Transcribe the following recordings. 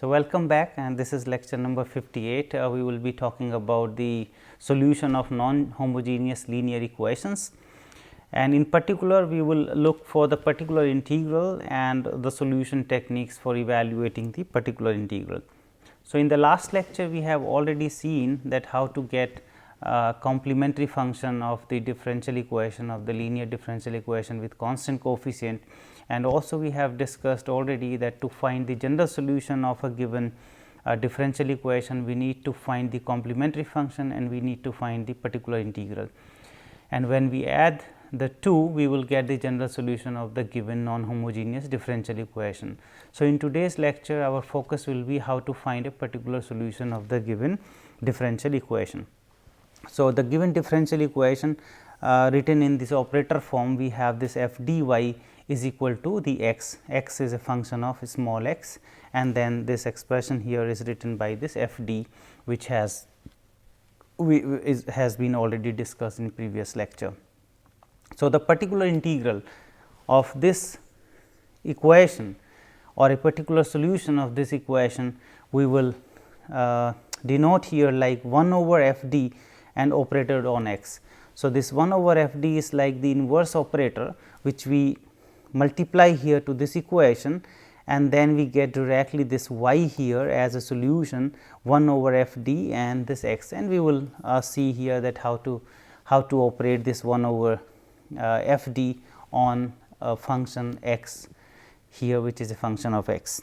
So, welcome back, and this is lecture number 58. We will be talking about the solution of non-homogeneous linear equations, and in particular we will look for the particular integral and the solution techniques for evaluating the particular integral. So, in the last lecture we have already seen that how to get complementary function of the differential equation of the linear differential equation with constant coefficient, and also we have discussed already that to find the general solution of a given differential equation, we need to find the complementary function and we need to find the particular integral, and when we add the two, we will get the general solution of the given non-homogeneous differential equation. So, in today's lecture our focus will be how to find a particular solution of the given differential equation. So, the given differential equation written in this operator form, we have this f d y is equal to the x is a function of small x, and then this expression here is written by this f d, which has been already discussed in previous lecture. So, the particular integral of this equation or a particular solution of this equation, we will denote here like 1 over f d and operator on x. So, this 1 over f d is like the inverse operator, which we multiply here to this equation, and then we get directly this y here as a solution 1 over f d and this x, and we will see here that how to operate this 1 over f d on a function x here, which is a function of x.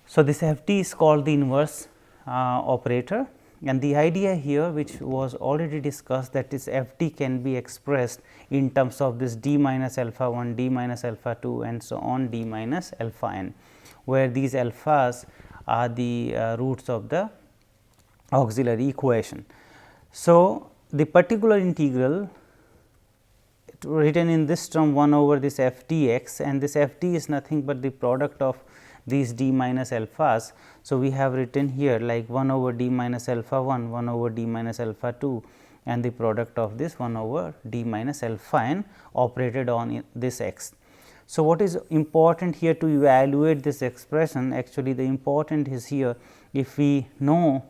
So, this f d is called the inverse operator, and the idea here which was already discussed, that is f d can be expressed in terms of this d minus alpha 1, d minus alpha 2 and so on d minus alpha n, where these alphas are the roots of the auxiliary equation. So, the particular integral written in this term 1 over this f d x, and this f d is nothing but the product of these d minus alphas. So, we have written here like 1 over d minus alpha 1, 1 over d minus alpha 2 and the product of this 1 over d minus alpha n operated on this x. So, what is important here to evaluate this expression? Actually, the important is here, if we know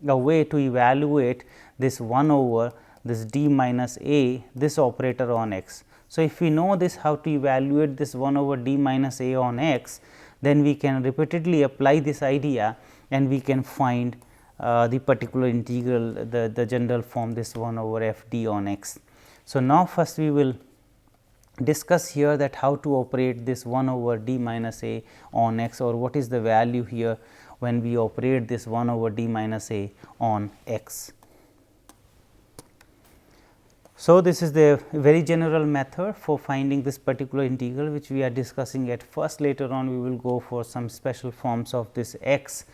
a way to evaluate this 1 over this d minus a, this operator on x. So, if we know this how to evaluate this 1 over d minus a on x, then we can repeatedly apply this idea and we can find the particular integral, the general form, this 1 over f d on x. So, now first we will discuss here that how to operate this 1 over d minus a on x, or what is the value here when we operate this 1 over d minus a on x. So, this is the very general method for finding this particular integral, which we are discussing at first. Later on we will go for some special forms of this x,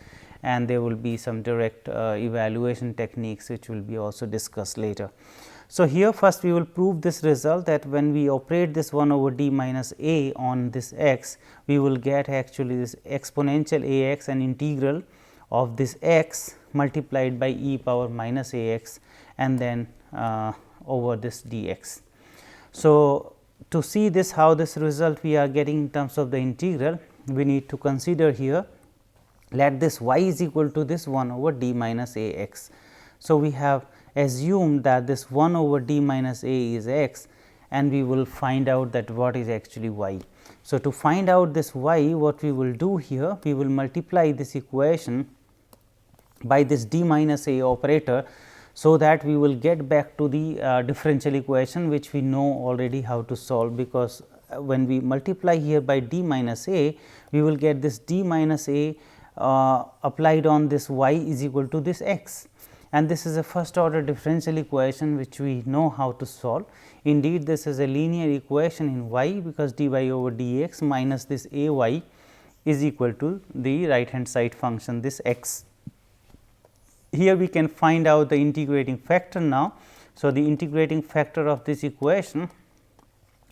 and there will be some direct evaluation techniques which will be also discussed later. So, here first we will prove this result, that when we operate this 1 over d minus a on this x, we will get actually this exponential a x, and integral of this x multiplied by e power minus a x, and then over this dx. So, to see this how this result we are getting in terms of the integral, we need to consider here, let this y is equal to this 1 over d minus a x. So, we have assumed that this 1 over d minus a is x, and we will find out that what is actually y. So, to find out this y, what we will do here, we will multiply this equation by this d minus a operator, so that we will get back to the differential equation, which we know already how to solve, because when we multiply here by d minus a, we will get this d minus a applied on this y is equal to this x, and this is a first order differential equation which we know how to solve. Indeed, this is a linear equation in y, because dy over dx minus this a y is equal to the right hand side function, this x. Here we can find out the integrating factor now. So, the integrating factor of this equation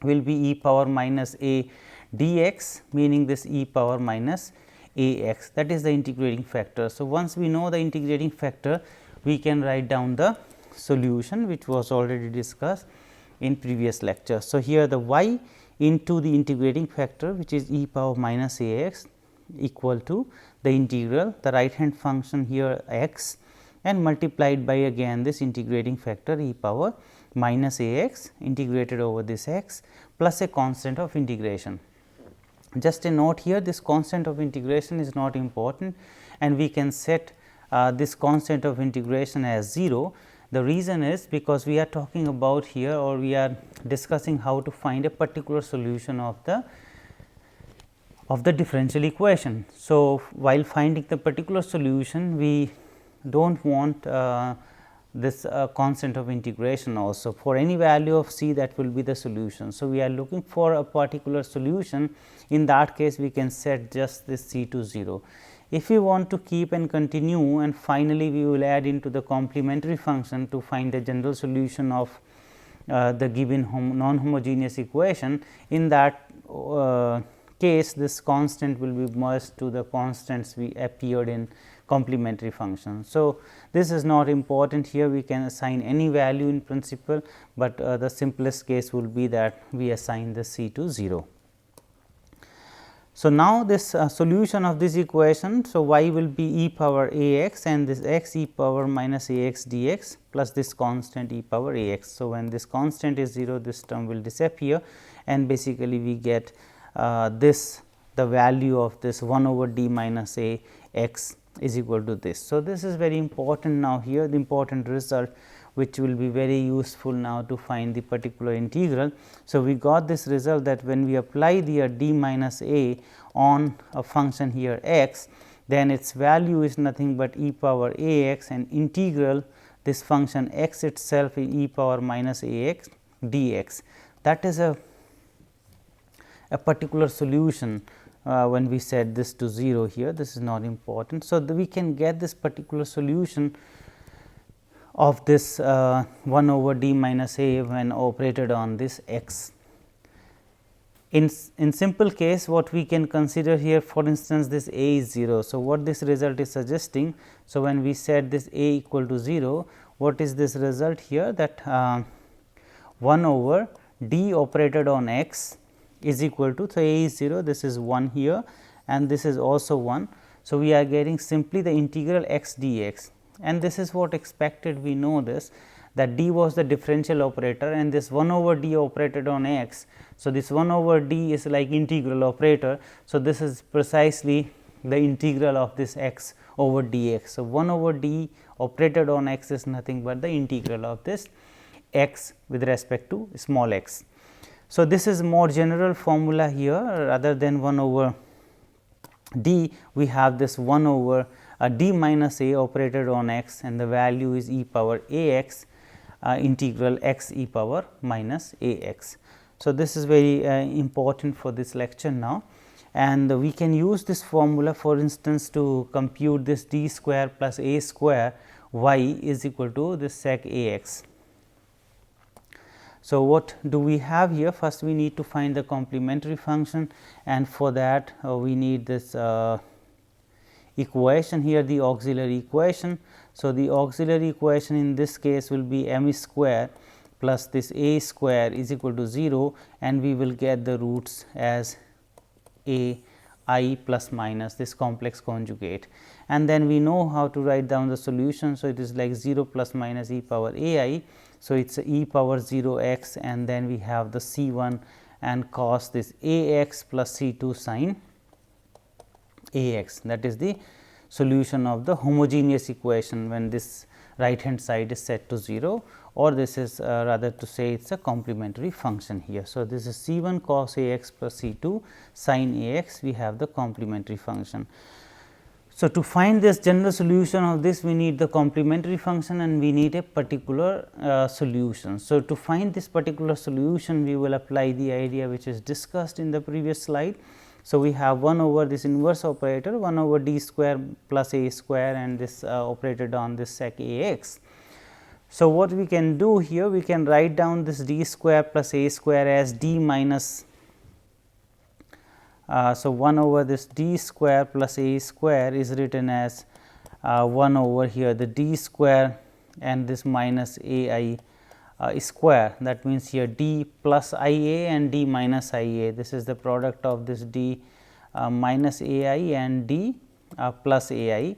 will be e power minus a dx, meaning this e power minus a x, that is the integrating factor. So, once we know the integrating factor, we can write down the solution, which was already discussed in previous lecture. So, here the y into the integrating factor, which is e power minus a x, equal to the integral, the right hand function here x, and multiplied by again this integrating factor e power minus a x integrated over this x plus a constant of integration. Just a note here, this constant of integration is not important, and we can set this constant of integration as 0. The reason is because we are talking about here, or we are discussing how to find a particular solution of the differential equation. So, while finding the particular solution, we do not want this constant of integration also. For any value of c, that will be the solution. So, we are looking for a particular solution. In that case, we can set just this c to 0. If we want to keep and continue, and finally, we will add into the complementary function to find the general solution of the given non-homogeneous equation. In that case, this constant will be merged to the constants we appeared in complementary function. So, this is not important here, we can assign any value in principle, but the simplest case will be that we assign the c to 0. So, now this solution of this equation. So, y will be e power a x and this x e power minus a x dx plus this constant e power a x. So, when this constant is 0, this term will disappear, and basically we get this, the value of this 1 over d minus a x is equal to this. So, this is very important now here, the important result, which will be very useful now to find the particular integral. So, we got this result that when we apply the d minus a on a function here x, then its value is nothing but e power a x, and integral this function x itself is e power minus a x dx. That is a particular solution when we set this to 0 here, this is not important. So, we can get this particular solution of this 1 over d minus a when operated on this x. In simple case, what we can consider here, for instance, this a is 0. So, what this result is suggesting? So, when we set this a equal to 0, what is this result here, that 1 over d operated on x is equal to, so a is 0, this is 1 here, and this is also 1. So, we are getting simply the integral x dx, and this is what expected. We know this, that d was the differential operator, and this 1 over d operated on x. So, this 1 over d is like integral operator. So, this is precisely the integral of this x over dx. So, 1 over d operated on x is nothing but the integral of this x with respect to small x. So, this is more general formula here, rather than 1 over d, we have this 1 over d minus a operated on x, and the value is e power a x integral x e power minus a x. So, this is very important for this lecture now, and we can use this formula, for instance, to compute this d square plus a square y is equal to this sec a x. So, what do we have here? First, we need to find the complementary function, and for that we need this equation here, the auxiliary equation. So, the auxiliary equation in this case will be m square plus this a square is equal to 0, and we will get the roots as a I plus minus this complex conjugate, and then we know how to write down the solution. So, it is like 0 plus minus e power a I. So, it is e power 0 x, and then we have the c 1 and cos this a x plus c 2 sin a x, that is the solution of the homogeneous equation when this right hand side is set to 0, or this is rather to say it is a complementary function here. So, this is c 1 cos a x plus c 2 sin a x, we have the complementary function. So, to find this general solution of this, we need the complementary function and we need a particular solution. So, to find this particular solution, we will apply the idea which is discussed in the previous slide. So, we have 1 over this inverse operator 1 over d square plus a square, and this operated on this sec a x. So, what we can do here, we can write down this d square plus a square as d minus so 1 over this d square plus a square is written as 1 over here the d square and this minus a I square, that means here d plus I a and d minus I a, this is the product of this d minus a I and d plus a I,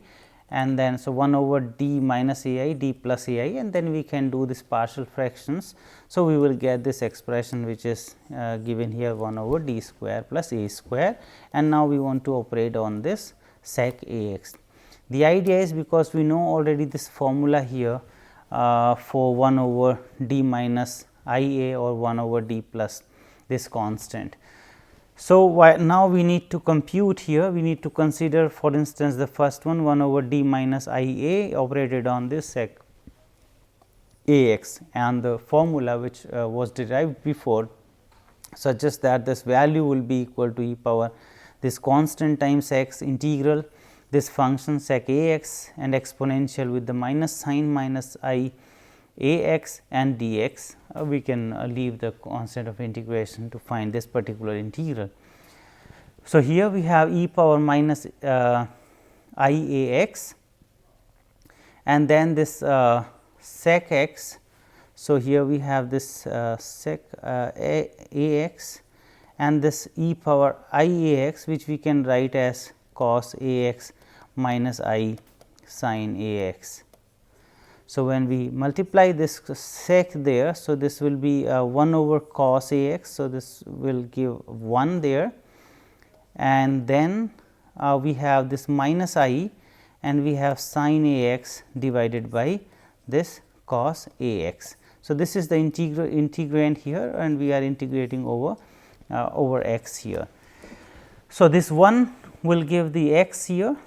and then so 1 over d minus a I d plus a I, and then we can do this partial fractions. So, we will get this expression which is given here 1 over d square plus a square, and now we want to operate on this sec a x. The idea is, because we know already this formula here for 1 over d minus I a or 1 over d plus this constant. So, now we need to compute here, we need to consider, for instance, the first one 1 over d minus I a operated on this sec a x, and the formula which was derived before suggests that this value will be equal to e power this constant times x integral this function sec a x and exponential with the minus sign minus I a x and d x. We can leave the constant of integration to find this particular integral. So, here we have e power minus I a x, and then this sec x. So, here we have this sec a x and this e power I a x, which we can write as cos a x minus I sin a x. So, when we multiply this sec there, so this will be 1 over cos a x. So, this will give 1 there, and then we have this minus I, and we have sin a x divided by this cos a x. So, this is the integrand here, and we are integrating over x here. So, this 1 will give the x here,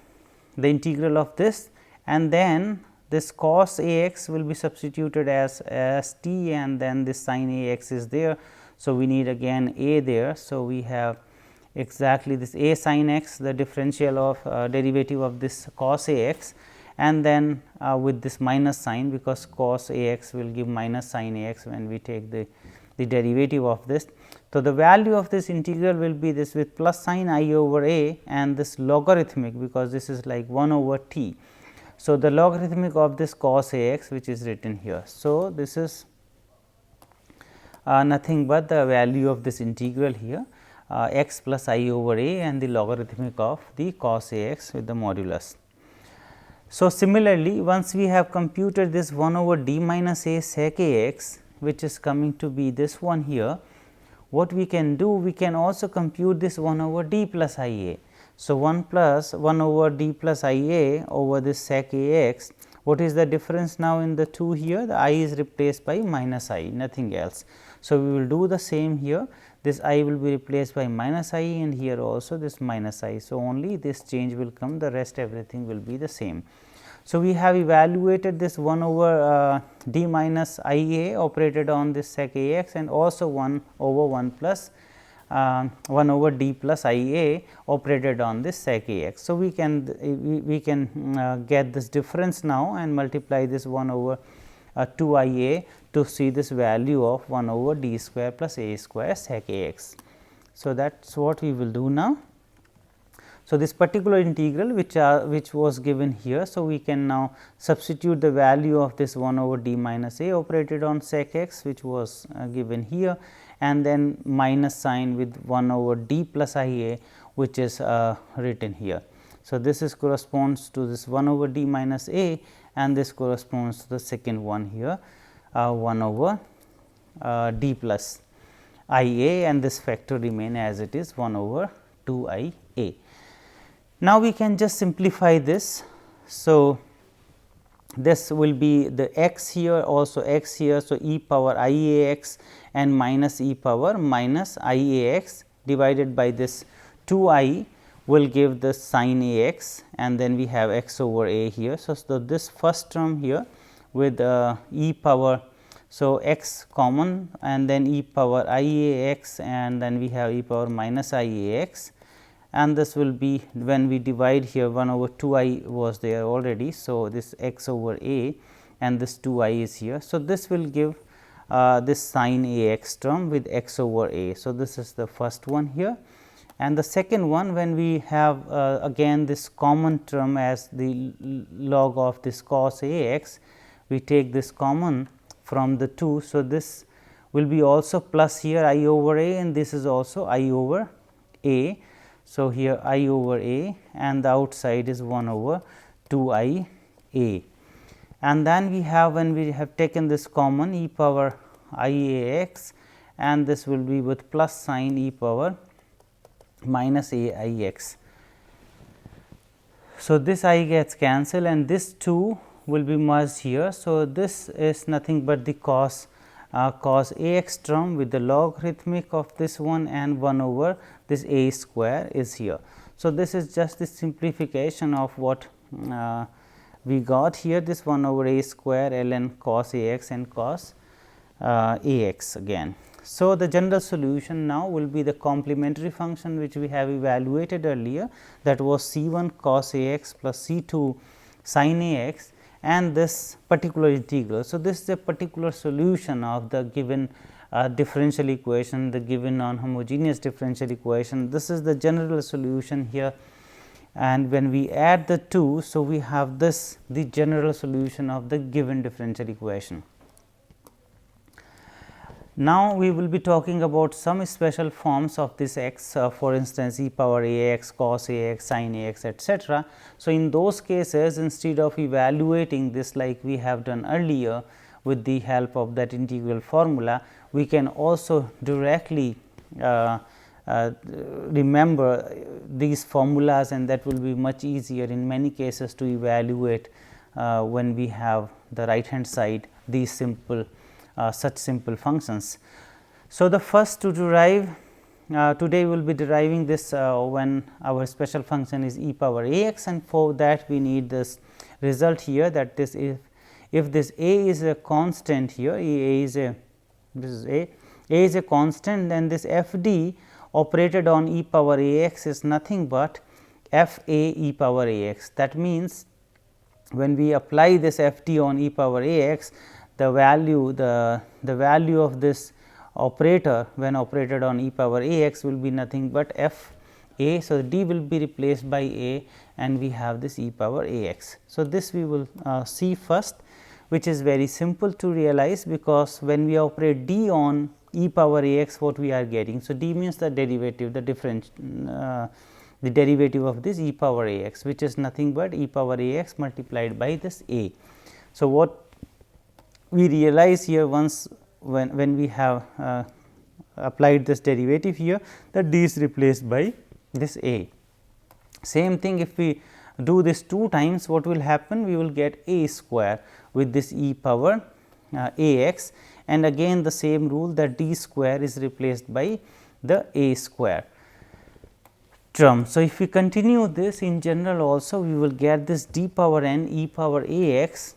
the integral of this, and then this cos a x will be substituted as t, and then this sin a x is there. So, we need again a there. So, we have exactly this a sin x, the differential of derivative of this cos a x, and then with this minus sign, because cos a x will give minus sin a x when we take the derivative of this. So, the value of this integral will be this with plus sign I over a and this logarithmic, because this is like 1 over t. So, the logarithmic of this cos a x, which is written here. So, this is nothing but the value of this integral here x plus I over a and the logarithmic of the cos a x with the modulus. So, similarly, once we have computed this 1 over d minus a sec a x, which is coming to be this one here, what we can do? We can also compute this 1 over d plus I a. So, 1 plus 1 over d plus I a over this sec a x. What is the difference now in the 2 here? The I is replaced by minus I, nothing else. So, we will do the same here. This I will be replaced by minus I, and here also this minus I. So, only this change will come, the rest everything will be the same. So, we have evaluated this 1 over d minus I a operated on this sec a x, and also 1 over 1 plus 1 over d plus I a operated on this sec a x. So, we can get this difference now and multiply this 1 over 2 I a to see this value of 1 over d square plus a square sec a x. So, that is what we will do now. So, this particular integral which was given here. So, we can now substitute the value of this 1 over d minus a operated on sec x, which was given here, and then minus sign with 1 over d plus I a, which is written here. So, this is corresponds to this 1 over d minus a, and this corresponds to the second one here 1 over d plus I a, and this factor remain as it is 1 over 2 I a. Now, we can just simplify this. So, this will be the x here, also x here. So, e power I a x and minus e power minus I a x divided by this 2 I will give the sin a x, and then we have x over a here. So, this first term here with e power, so x common, and then e power I a x, and then we have e power minus I a x, and this will be when we divide here 1 over 2 I was there already. So, this x over a and this 2 I is here. So, this will give this sin a x term with x over a. So, this is the first one here, and the second one, when we have again this common term as the log of this cos a x, we take this common from the 2. So, this will be also plus here I over a, and this is also I over a. So, here I over a and the outside is 1 over 2 I a, and then we have, when we have taken this common, e power I a x, and this will be with plus sign e power minus a I x. So, this I gets cancelled and this 2 will be merged here. So, this is nothing but the cos a x term with the logarithmic of this one, and 1 over this a square is here. So, this is just the simplification of what we got here, this 1 over a square ln cos a x and cos a x again. So, the general solution now will be the complementary function which we have evaluated earlier, that was C 1 cos a x plus C 2 sin a x, and this particular integral. So, this is a particular solution of the given differential equation, the given non-homogeneous differential equation. This is the general solution here, and when we add the 2, so we have this the general solution of the given differential equation. Now, we will be talking about some special forms of this x, for instance, e power a x, cos a x, sin a x, etcetera. So, in those cases, instead of evaluating this like we have done earlier with the help of that integral formula, we can also directly remember these formulas, and that will be much easier in many cases to evaluate when we have the right hand side these simple such simple functions. So, the first to derive today we will be deriving this when our special function is e power a x, and for that we need this result here, that this if this a is a constant here, a is a this is a is a constant, then this f d operated on e power a x is nothing but f a e power a x. That means, when we apply this f d on e power a x, the value of this operator when operated on e power a x will be nothing but f a. So, d will be replaced by a, and we have this e power a x. So, this we will see first, which is very simple to realize, because when we operate d on e power a x, what we are getting. So, d means the derivative, the difference, the derivative of this e power a x, which is nothing but e power a x multiplied by this a. So, what we realize here, once when we have applied this derivative here, that d is replaced by this a. Same thing, if we do this 2 times, what will happen? We will get a square with this e power a x, and again the same rule, that d square is replaced by the a square term. So, if we continue this in general also, we will get this d power n e power a x,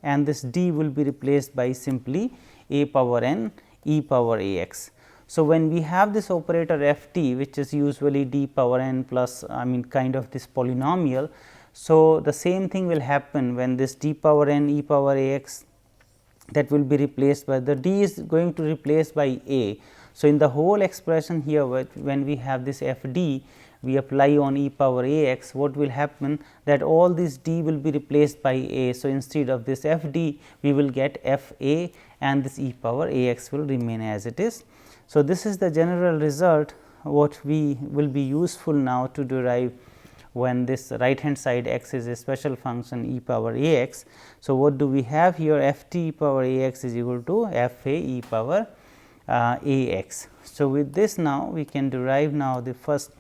and this d will be replaced by simply a power n e power a x. So, when we have this operator f t, which is usually d power n plus kind of this polynomial. So, the same thing will happen when this d power n e power a x, that will be replaced by the d is going to replace by a. So, in the whole expression here, when we have this f d, we apply on e power a x, what will happen, that all this d will be replaced by a. So, instead of this f d, we will get f a, and this e power a x will remain as it is. So, this is the general result what we will be useful now to derive when this right hand side x is a special function e power a x. So, what do we have here? F t e power a x is equal to f a e power a x. So, with this now we can derive now the first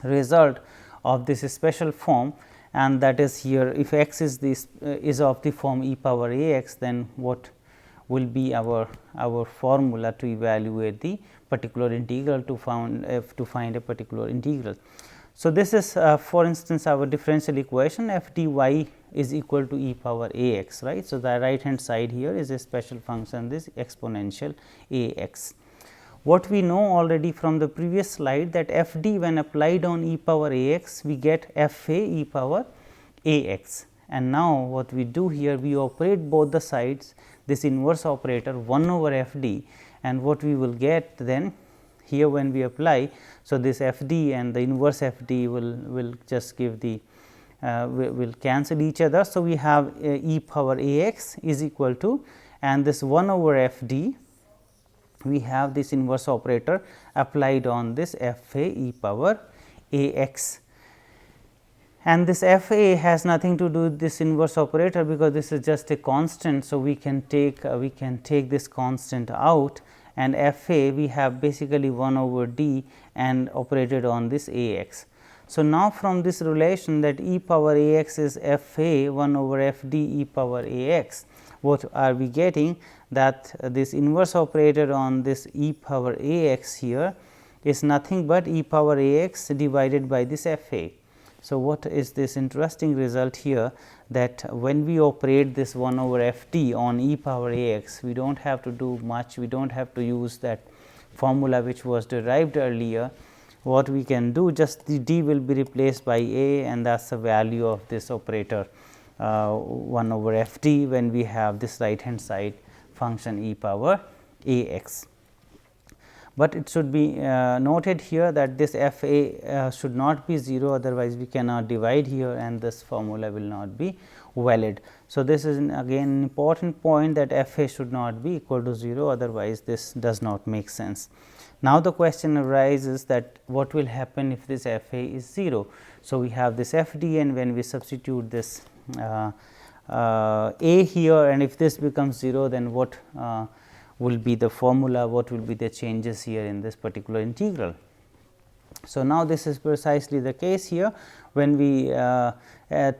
result of this special form, and that is here, if x is this is of the form e power a x, then what will be our formula to evaluate the particular integral to find a particular integral. So, this is for instance our differential equation f d y is equal to e power a x, right. So, the right hand side here is a special function, this exponential a x. What we know already from the previous slide, that f d when applied on e power a x, we get f a e power a x. And now, what we do here, we operate both the sides this inverse operator 1 over f d, and what we will get then here when we apply. So, this f d and the inverse f d will just give the will cancel each other. So, we have e power a x is equal to, and this 1 over f d, we have this inverse operator applied on this f a e power A x, and this f a has nothing to do with this inverse operator, because this is just a constant. So, we can take this constant out, and f a we have basically 1 over d and operated on this A x. So, now from this relation that e power A x is f a 1 over f d e power A x, what are we getting? That this inverse operator on this e power A x here is nothing but e power A x divided by this f a. So, what is this interesting result here, that when we operate this 1 over f t on e power A x, we do not have to do much, we do not have to use that formula which was derived earlier. What we can do, just the d will be replaced by a, and that is the value of this operator 1 over f t when we have this right hand side function e power A x. But it should be noted here that this f a should not be 0, otherwise we cannot divide here and this formula will not be valid. So, this is again an important point, that f a should not be equal to 0, otherwise this does not make sense. Now, the question arises that what will happen if this f a is 0. So, we have this f d, and when we substitute this a here, and if this becomes 0, then what will be the formula, what will be the changes here in this particular integral. So, now this is precisely the case here, when we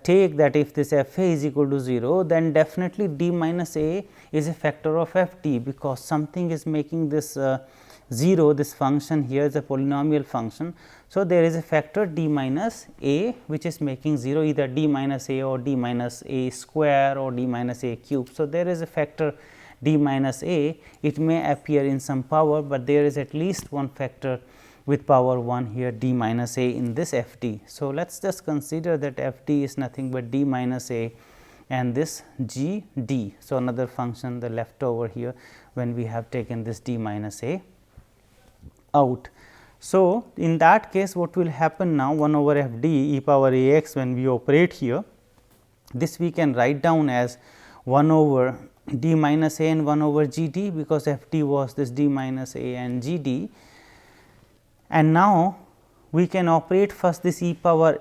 take that if this f a is equal to 0, then definitely d minus a is a factor of f t, because something is making this 0, this function here is a polynomial function. So, there is a factor d minus a which is making 0, either d minus a or d minus a square or d minus a cube. So, there is a factor d minus a, it may appear in some power, but there is at least one factor with power 1 here, d minus a in this f t. So, let us just consider that f t is nothing but d minus a and this g d. So, another function the leftover here when we have taken this d minus a out. So, in that case what will happen now, 1 over f d e power A x, when we operate here, this we can write down as 1 over d minus a and 1 over g d, because f t was this d minus a and g d. And now, we can operate first this e power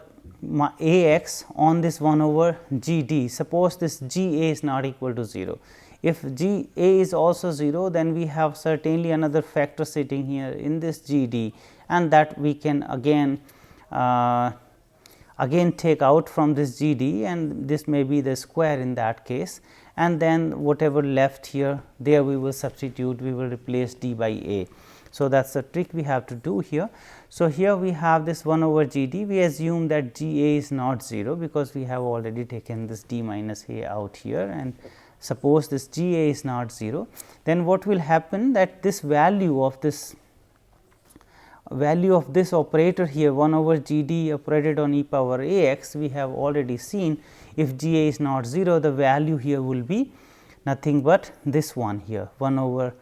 A x on this 1 over g d. Suppose this g a is not equal to 0. If g a is also 0, then we have certainly another factor sitting here in this g d, and that we can again take out from this g d, and this may be the square in that case, and then whatever left here, there we will substitute, we will replace d by a. So, that is the trick we have to do here. So, here we have this 1 over g d, we assume that g a is not 0, because we have already taken this d minus a out here, and suppose this g a is not 0, then what will happen, that this value of this operator here 1 over g d operated on e power A x, we have already seen if g a is not 0, the value here will be nothing but this one here 1 over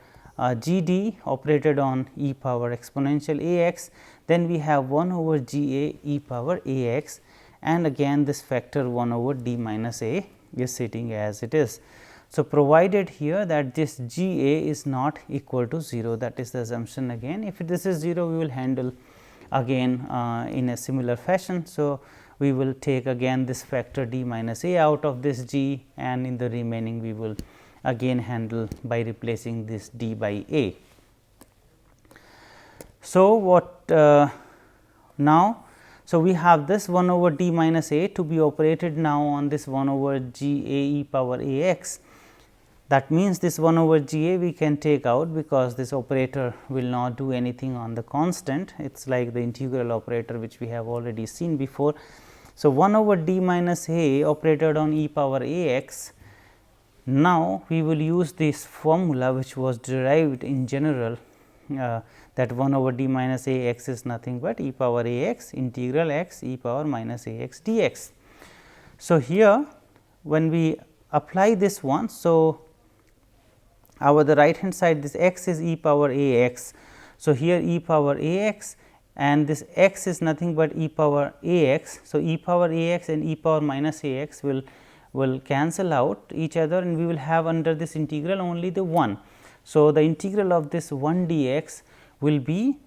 g d operated on e power exponential A x, then we have 1 over g a e power A x, and again this factor 1 over d minus a is sitting as it is. So, provided here that this g a is not equal to 0, that is the assumption again. If this is 0, we will handle again in a similar fashion. So, we will take again this factor d minus a out of this g, and in the remaining we will again handle by replacing this d by a. So, what now? So, we have this 1 over d minus a to be operated now on this 1 over g a e power A x. That means, this 1 over g a we can take out, because this operator will not do anything on the constant. It is like the integral operator which we have already seen before. So, 1 over d minus a operated on e power A x. Now, we will use this formula which was derived in general, that 1 over d minus a x is nothing but e power A x integral x e power minus A x d x. So, here when we apply this one, so our the right hand side, this x is e power A x. So, here e power A x, and this x is nothing but e power A x. So, e power A x and e power minus A x will cancel out each other, and we will have under this integral only the 1. So, the integral of this 1 d x will be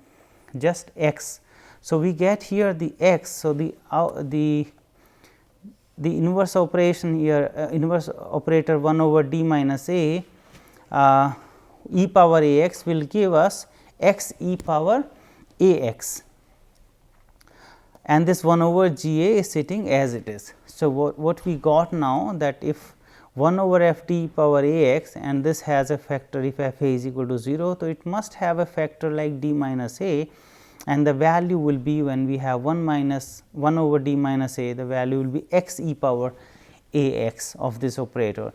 just x. So, we get here the x. So, the inverse operation here, inverse operator 1 over d minus a e power a x will give us x e power a x, and this 1 over g a is sitting as it is. So, what we got now, that if 1 over f d power a x, and this has a factor if f a is equal to 0. So, it must have a factor like d minus a, and the value will be, when we have 1 over d minus a, the value will be x e power a x of this operator.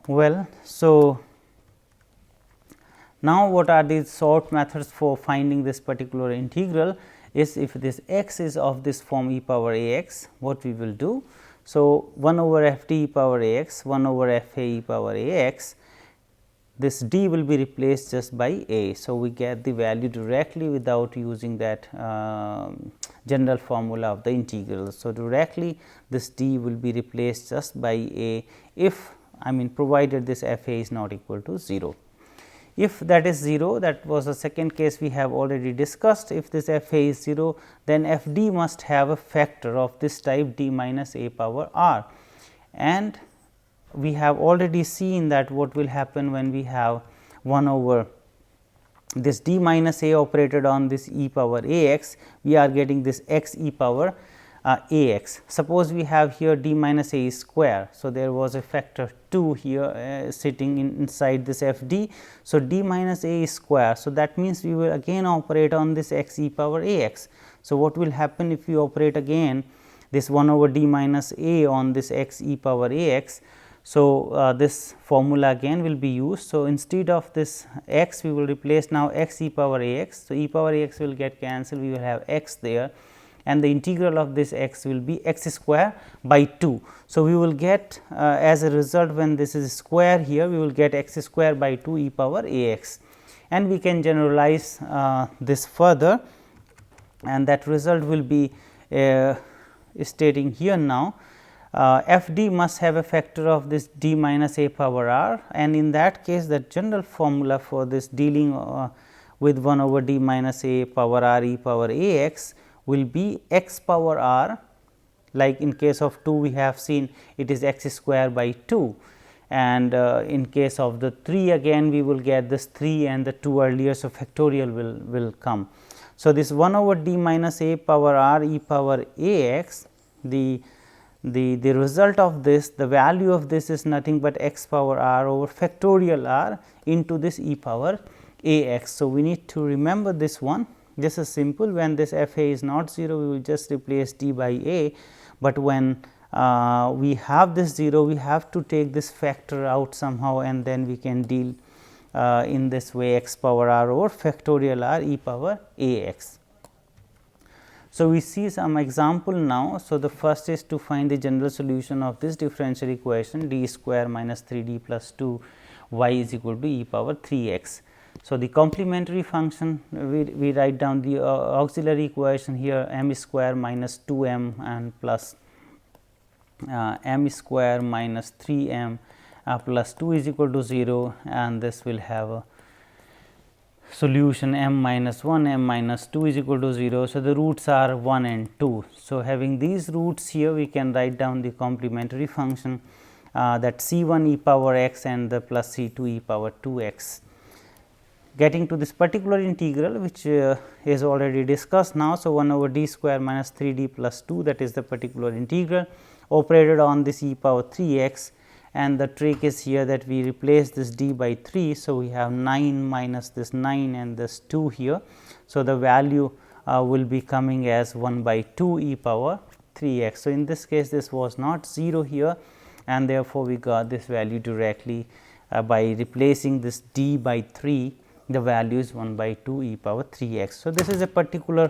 Well, so now what are these short methods for finding this particular integral is, if this x is of this form e power a x, what we will do. So, 1 over f d e power a x, 1 over f a e power a x, this d will be replaced just by a. So, we get the value directly without using that general formula of the integral. So, directly this d will be replaced just by a, if provided this f a is not equal to 0. If that is 0, that was the second case we have already discussed. If this f a is 0, then f d must have a factor of this type d minus a power r, and we have already seen that what will happen when we have 1 over this d minus a operated on this e power a x, we are getting this x e power a x. Suppose we have here d minus a square. So, there was a factor 2 here sitting inside this f d. So, d minus a square. So, that means we will again operate on this x e power a x. So, what will happen if we operate again this 1 over d minus a on this x e power a x. So, this formula again will be used. So, instead of this x, we will replace now x e power a x. So, e power a x will get cancelled, we will have x there, and the integral of this x will be x square by 2. So, we will get as a result, when this is square here, we will get x square by 2 e power a x, and we can generalize this further, and that result will be stating here now. F d must have a factor of this d minus a power r, and in that case the general formula for this dealing with 1 over d minus a power r e power a x will be x power r, like in case of 2 we have seen it is x square by 2, and in case of the 3 again we will get this 3 and the 2 earlier. So, factorial will come. So, this 1 over d minus a power r e power a x, the result of this, the value of this is nothing but x power r over factorial r into this e power a x. So, we need to remember this one. This is simple. When this f a is not 0, we will just replace d by a, but when we have this 0, we have to take this factor out somehow, and then we can deal in this way x power r over factorial r e power a x. So, we see some example now. So, the first is to find the general solution of this differential equation d square minus 3 d plus 2 y is equal to e power 3 x. So, the complementary function, we write down the auxiliary equation here, m square minus 2 m and plus m square minus 3 m plus 2 is equal to 0, and this will have a solution m minus 1, m minus 2 is equal to 0. So, the roots are 1 and 2. So, having these roots here, we can write down the complementary function that c 1 e power x and the plus c 2 e power 2 x. Getting to this particular integral, which is already discussed now. So, 1 over d square minus 3 d plus 2, that is the particular integral operated on this e power 3 x, and the trick is here that we replace this d by 3. So, we have 9 minus this 9 and this 2 here. So, the value will be coming as 1 by 2 e power 3 x. So, in this case this was not 0 here, and therefore, we got this value directly by replacing this d by 3, the value is 1 by 2 e power 3 x. So, this is a particular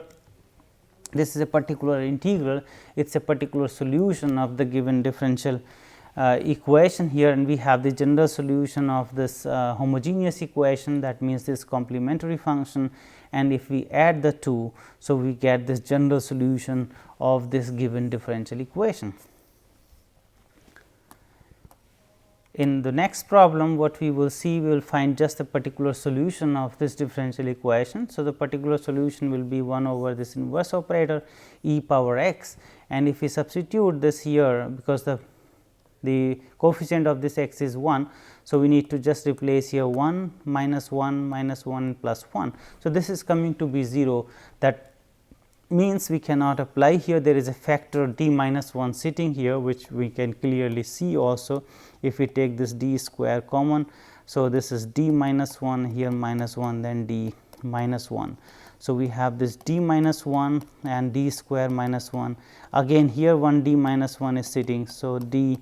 integral, it is a particular solution of the given differential equation here, and we have the general solution of this homogeneous equation, that means this complementary function, and if we add the two. So, we get this general solution of this given differential equation. in the next problem what we will see, we will find just a particular solution of this differential equation. So, the particular solution will be 1 over this inverse operator e power x, and if we substitute this here, because the coefficient of this x is 1. So, we need to just replace here 1 minus 1 minus 1 plus 1. So, this is coming to be 0, that means we cannot apply here. There is a factor d minus 1 sitting here, which we can clearly see also if we take this d square common. So, this is d minus 1 here minus 1, then d minus 1. So, we have this d minus 1 and d square minus 1, again here one d minus 1 is sitting. So, d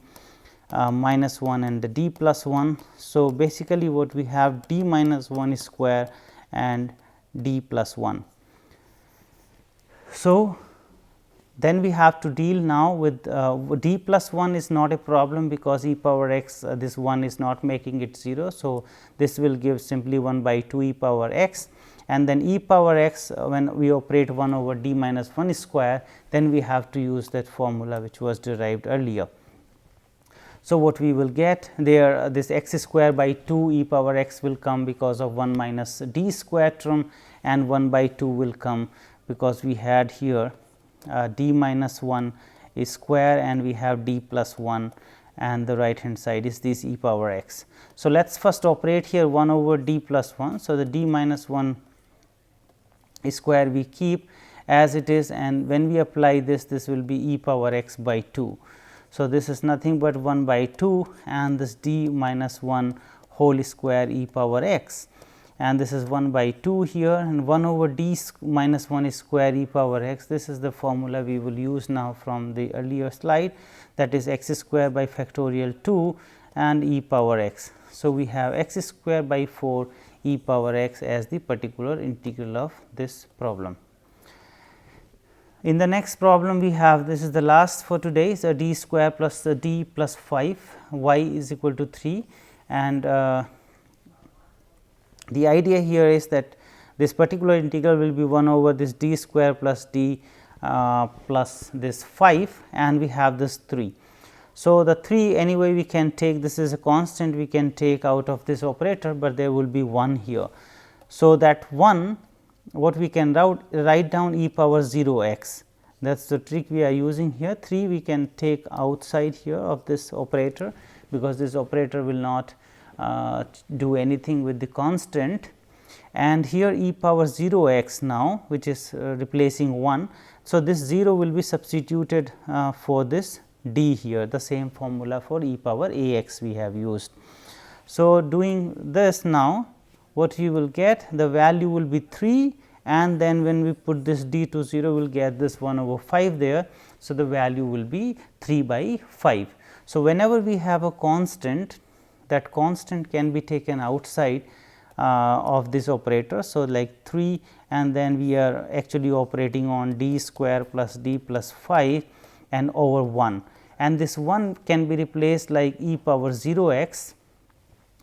minus 1 and the d plus 1. So, basically what we have d minus 1 square and d plus 1. So, then we have to deal now with d plus 1 is not a problem, because e power x this 1 is not making it 0. So, this will give simply 1 by 2 e power x, and then e power x when we operate 1 over d minus 1 square, then we have to use that formula which was derived earlier. So, what we will get there, this x square by 2 e power x will come because of 1 minus d square term, and 1 by 2 will come because we had here d minus 1 is square and we have d plus 1, and the right hand side is this e power x. So, let us first operate here 1 over d plus 1. So, the d minus 1 square we keep as it is, and when we apply this, this will be e power x by 2. So, this is nothing but 1 by 2 and this d minus 1 whole square e power x, and this is 1 by 2 here, and 1 over d minus 1 square e power x. This is the formula we will use now from the earlier slide, that is x square by factorial 2 and e power x. So, we have x square by 4 e power x as the particular integral of this problem. In the next problem we have, this is the last for today, so d square plus the d plus 5 y is equal to 3, and the idea here is that this particular integral will be 1 over this d square plus d plus this 5, and we have this 3. So, the 3 anyway we can take, this is a constant we can take out of this operator, but there will be 1 here. So, that 1 what we can write down e power 0 x, that is the trick we are using here. 3 we can take outside here of this operator, because this operator will not do anything with the constant, and here e power 0 x now, which is replacing 1. So, this 0 will be substituted for this d here, the same formula for e power a x we have used. So, doing this now, what you will get, the value will be 3, and then when we put this d to 0, we will get this 1 over 5 there. So, the value will be 3 by 5. So, whenever we have a constant, that constant can be taken outside of this operator. So, like 3, and then we are actually operating on d square plus d plus 5 and over 1, and this 1 can be replaced like e power 0 x,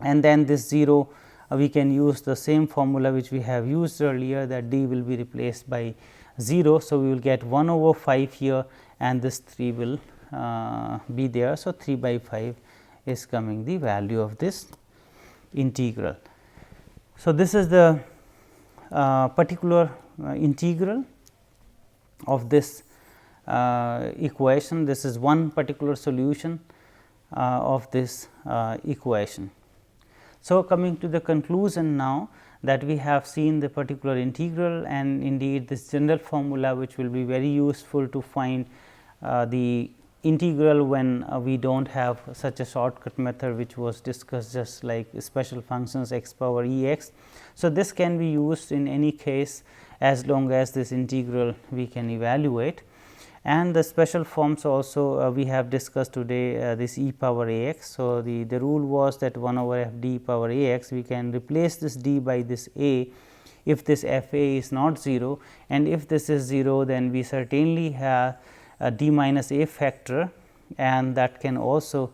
and then this 0 we can use the same formula which we have used earlier, that d will be replaced by 0. So, we will get 1 over 5 here, and this 3 will be there. So, 3 by 5 is coming the value of this integral. So, this is the particular integral of this equation. This is one particular solution of this equation. So, coming to the conclusion now, that we have seen the particular integral, and indeed this general formula which will be very useful to find the integral when we do not have such a shortcut method which was discussed, just like special functions x power e x. So, this can be used in any case as long as this integral we can evaluate, and the special forms also we have discussed today, this e power a x. So, the rule was that 1 over f d power a x, we can replace this d by this a if this f a is not 0, and if this is 0, then we certainly have a d minus a factor, and that can also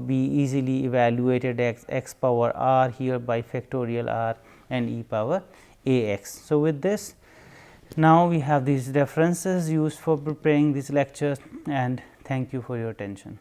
be easily evaluated as x power r here by factorial r and e power a x. So, with this, now we have these references used for preparing these lectures, and thank you for your attention.